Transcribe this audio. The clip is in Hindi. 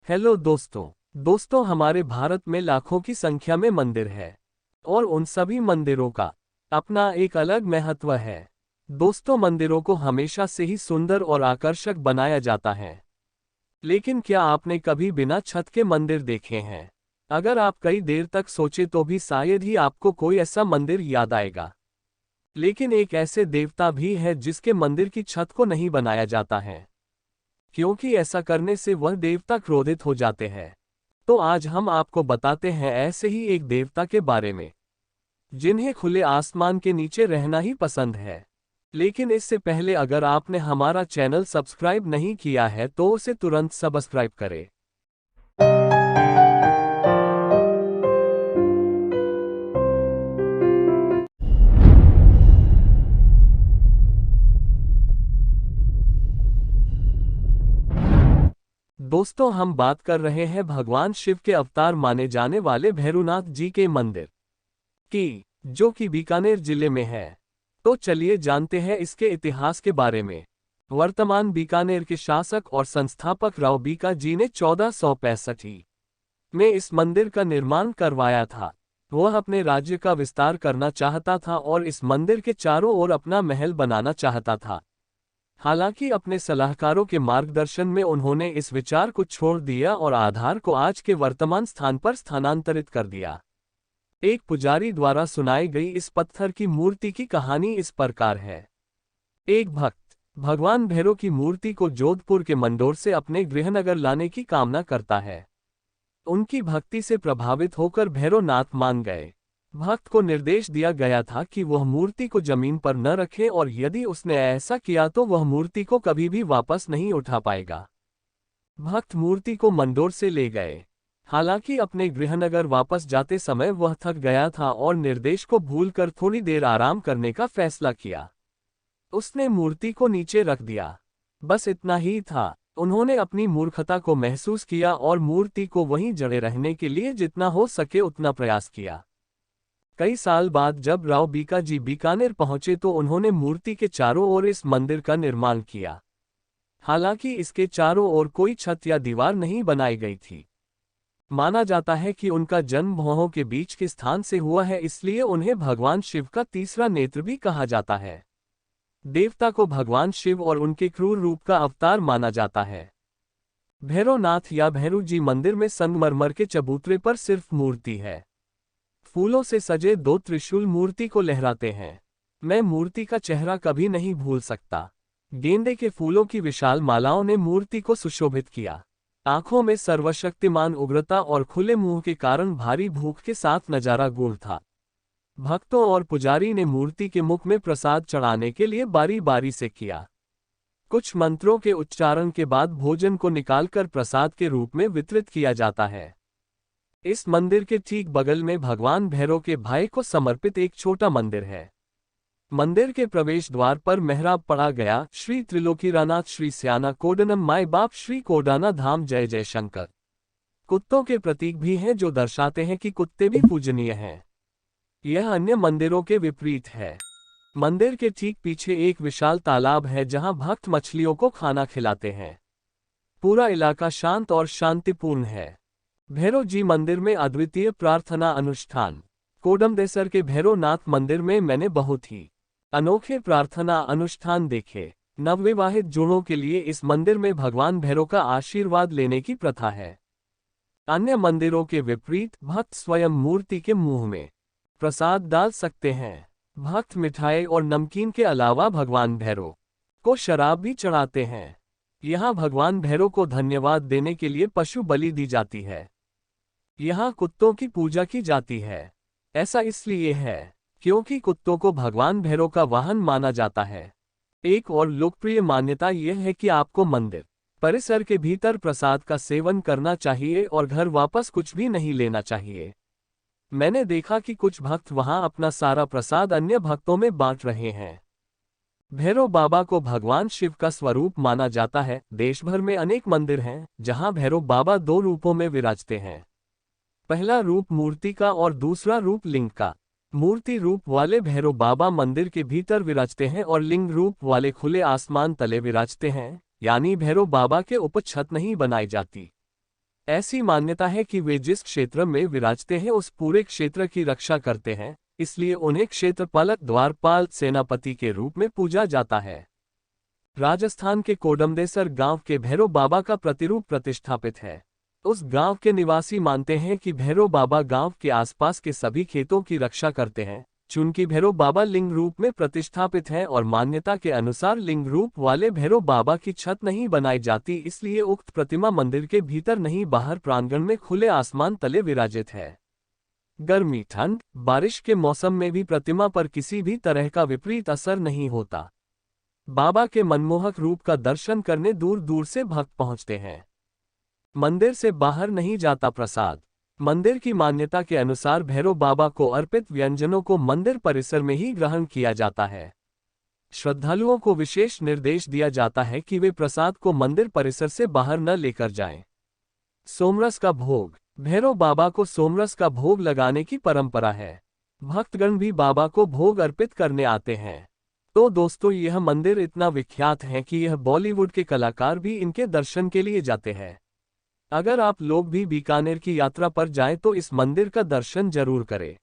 हेलो दोस्तों हमारे भारत में लाखों की संख्या में मंदिर है और उन सभी मंदिरों का अपना एक अलग महत्व है। दोस्तों, मंदिरों को हमेशा से ही सुंदर और आकर्षक बनाया जाता है। लेकिन क्या आपने कभी बिना छत के मंदिर देखे हैं? अगर आप कई देर तक सोचे तो भी शायद ही आपको कोई ऐसा मंदिर याद आएगा। लेकिन एक ऐसे देवता भी है जिसके मंदिर की छत को नहीं बनाया जाता है, क्योंकि ऐसा करने से वह देवता क्रोधित हो जाते हैं। तो आज हम आपको बताते हैं ऐसे ही एक देवता के बारे में, जिन्हें खुले आसमान के नीचे रहना ही पसंद है। लेकिन इससे पहले अगर आपने हमारा चैनल सब्सक्राइब नहीं किया है तो उसे तुरंत सब्सक्राइब करें। दोस्तों, हम बात कर रहे हैं भगवान शिव के अवतार माने जाने वाले भैरवनाथ जी के मंदिर की, जो कि बीकानेर जिले में है। तो चलिए जानते हैं इसके इतिहास के बारे में। वर्तमान बीकानेर के शासक और संस्थापक राव बीका जी ने 1465 में इस मंदिर का निर्माण करवाया था। वह अपने राज्य का विस्तार करना चाहता था और इस मंदिर के चारों ओर अपना महल बनाना चाहता था। हालांकि अपने सलाहकारों के मार्गदर्शन में उन्होंने इस विचार को छोड़ दिया और आधार को आज के वर्तमान स्थान पर स्थानांतरित कर दिया। एक पुजारी द्वारा सुनाई गई इस पत्थर की मूर्ति की कहानी इस प्रकार है। एक भक्त भगवान भैरव की मूर्ति को जोधपुर के मंडोर से अपने गृहनगर लाने की कामना करता है। उनकी भक्ति से प्रभावित होकर भैरवनाथ मान गए। भक्त को निर्देश दिया गया था कि वह मूर्ति को जमीन पर न रखे और यदि उसने ऐसा किया तो वह मूर्ति को कभी भी वापस नहीं उठा पाएगा। भक्त मूर्ति को मंडोर से ले गए। हालांकि अपने गृहनगर वापस जाते समय वह थक गया था और निर्देश को भूलकर थोड़ी देर आराम करने का फैसला किया। उसने मूर्ति को नीचे रख दिया। बस इतना ही था। उन्होंने अपनी मूर्खता को महसूस किया और मूर्ति को वहीं जड़े रहने के लिए जितना हो सके उतना प्रयास किया। कई साल बाद जब राव बीका जी बीकानेर पहुंचे तो उन्होंने मूर्ति के चारों ओर इस मंदिर का निर्माण किया। हालांकि इसके चारों ओर कोई छत या दीवार नहीं बनाई गई थी। माना जाता है कि उनका जन्म भौहों के बीच के स्थान से हुआ है, इसलिए उन्हें भगवान शिव का तीसरा नेत्र भी कहा जाता है। देवता को भगवान शिव और उनके क्रूर रूप का अवतार माना जाता है। भैरवनाथ या भैरू जी मंदिर में संगमरमर के चबूतरे पर सिर्फ मूर्ति है। फूलों से सजे दो त्रिशूल मूर्ति को लहराते हैं। मैं मूर्ति का चेहरा कभी नहीं भूल सकता। गेंदे के फूलों की विशाल मालाओं ने मूर्ति को सुशोभित किया। आंखों में सर्वशक्तिमान उग्रता और खुले मुंह के कारण भारी भूख के साथ नजारा गूढ़ था। भक्तों और पुजारी ने मूर्ति के मुख में प्रसाद चढ़ाने के लिए बारी बारी से किया। कुछ मंत्रों के उच्चारण के बाद भोजन को निकालकर प्रसाद के रूप में वितरित किया जाता है। इस मंदिर के ठीक बगल में भगवान भैरव के भाई को समर्पित एक छोटा मंदिर है। मंदिर के प्रवेश द्वार पर मेहराब पढ़ा गया श्री त्रिलोकीरानाथ श्री स्याना कोडनम माई बाप श्री कोडाना धाम जय जय शंकर। कुत्तों के प्रतीक भी हैं जो दर्शाते हैं कि कुत्ते भी पूजनीय हैं। यह अन्य मंदिरों के विपरीत है। मंदिर के ठीक पीछे एक विशाल तालाब है जहां भक्त मछलियों को खाना खिलाते हैं। पूरा इलाका शांत और शांतिपूर्ण है। भैरव जी मंदिर में अद्वितीय प्रार्थना अनुष्ठान। कोडमदेसर के भैरवनाथ मंदिर में मैंने बहुत ही अनोखे प्रार्थना अनुष्ठान देखे। नवविवाहित जोड़ों के लिए इस मंदिर में भगवान भैरव का आशीर्वाद लेने की प्रथा है। अन्य मंदिरों के विपरीत भक्त स्वयं मूर्ति के मुंह में प्रसाद डाल सकते हैं। भक्त मिठाई और नमकीन के अलावा भगवान भैरव को शराब भी चढ़ाते हैं। यहाँ भगवान भैरव को धन्यवाद देने के लिए पशु बलि दी जाती है। यहाँ कुत्तों की पूजा की जाती है। ऐसा इसलिए है क्योंकि कुत्तों को भगवान भैरव का वाहन माना जाता है। एक और लोकप्रिय मान्यता यह है कि आपको मंदिर परिसर के भीतर प्रसाद का सेवन करना चाहिए और घर वापस कुछ भी नहीं लेना चाहिए। मैंने देखा कि कुछ भक्त वहां अपना सारा प्रसाद अन्य भक्तों में बांट रहे हैं। भैरव बाबा को भगवान शिव का स्वरूप माना जाता है। देश भर में अनेक मंदिर हैं जहां भैरव बाबा दो रूपों में विराजते हैं। पहला रूप मूर्ति का और दूसरा रूप लिंग का। मूर्ति रूप वाले भैरव बाबा मंदिर के भीतर विराजते हैं और लिंग रूप वाले खुले आसमान तले विराजते हैं, यानी भैरव बाबा के ऊपर छत नहीं बनाई जाती। ऐसी मान्यता है कि वे जिस क्षेत्र में विराजते हैं उस पूरे क्षेत्र की रक्षा करते हैं, इसलिए उन्हें क्षेत्रपालक द्वारपाल सेनापति के रूप में पूजा जाता है। राजस्थान के कोडमदेसर गांव के भैरव बाबा का प्रतिरूप प्रतिष्ठापित है। उस गांव के निवासी मानते हैं कि भैरव बाबा गांव के आसपास के सभी खेतों की रक्षा करते हैं। चूंकि भैरव बाबा लिंग रूप में प्रतिष्ठापित हैं और मान्यता के अनुसार लिंग रूप वाले भैरव बाबा की छत नहीं बनाई जाती, इसलिए उक्त प्रतिमा मंदिर के भीतर नहीं बाहर प्रांगण में खुले आसमान तले विराजित है। गर्मी, ठंड, बारिश के मौसम में भी प्रतिमा पर किसी भी तरह का विपरीत असर नहीं होता। बाबा के मनमोहक रूप का दर्शन करने दूर दूर से भक्त पहुंचते हैं। मंदिर से बाहर नहीं जाता प्रसाद। मंदिर की मान्यता के अनुसार भैरव बाबा को अर्पित व्यंजनों को मंदिर परिसर में ही ग्रहण किया जाता है। श्रद्धालुओं को विशेष निर्देश दिया जाता है कि वे प्रसाद को मंदिर परिसर से बाहर न लेकर जाएं। सोमरस का भोग। भैरव बाबा को सोमरस का भोग लगाने की परंपरा है। भक्तगण भी बाबा को भोग अर्पित करने आते हैं। तो दोस्तों, यह मंदिर इतना विख्यात है कि यह बॉलीवुड के कलाकार भी इनके दर्शन के लिए जाते हैं। अगर आप लोग भी बीकानेर की यात्रा पर जाएं तो इस मंदिर का दर्शन जरूर करें।